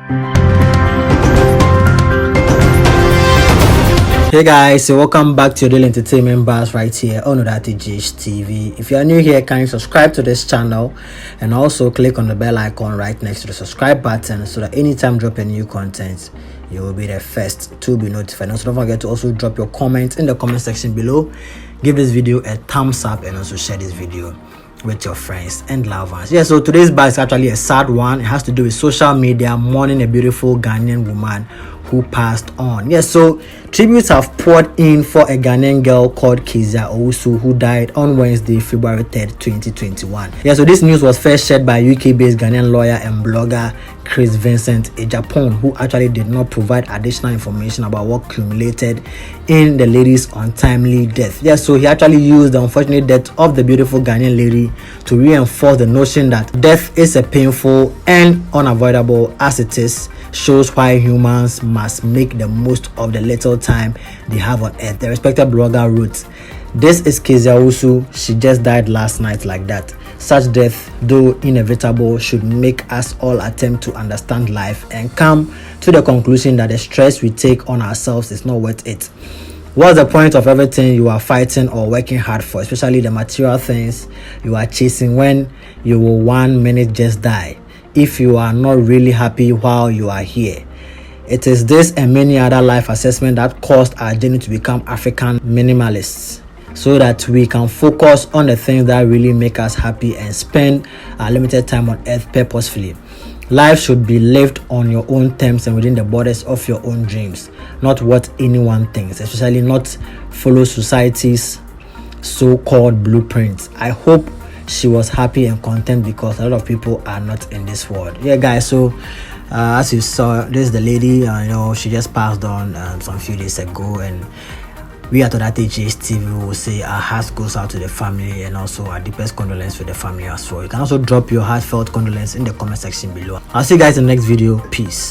Hey guys, so welcome back to your daily entertainment bars right here on TV. If you are new here, can you subscribe to this channel and also click on the bell icon right next to the subscribe button so that anytime I drop a new content, you will be the first to be notified. Also, don't forget to also drop your comments in the comment section below. Give this video a thumbs up and also share this video with your friends and loved ones. Yeah, so today's bar is actually a sad one. It has to do with social media mourning a beautiful Ghanaian woman who passed on. Yeah, so tributes have poured in for a Ghanaian girl called Kezia Owusu who died on Wednesday, February 3rd, 2021. Yeah, so this news was first shared by UK-based Ghanaian lawyer and blogger Chris Vincent Ejapon, who actually did not provide additional information about what culminated in the lady's untimely death. Yeah, so he actually used the unfortunate death of the beautiful Ghanaian lady to reinforce the notion that death is a painful and unavoidable as it is, shows why humans must make the most of the little time they have on earth. The respected blogger wrote, "This is Kezia Owusu. She just died last night like that. Such death, though inevitable, should make us all attempt to understand life and come to the conclusion that the stress we take on ourselves is not worth it. What's the point of everything you are fighting or working hard for, especially the material things you are chasing, when you will 1 minute just die if you are not really happy while you are here? It is this and many other life assessments that caused our journey to become African minimalists, so that we can focus on the things that really make us happy and spend our limited time on earth purposefully. Life should be lived on your own terms and within the borders of your own dreams, not what anyone thinks, especially not follow society's so-called blueprints." I hope she was happy and content because a lot of people are not in this world. Yeah, guys, so as you saw, this is the lady. She just passed on some few days ago, and we at TV will say our heart goes out to the family and also our deepest condolence with the family as well. You can also drop your heartfelt condolence in the comment section below. I'll see you guys in the next video. Peace.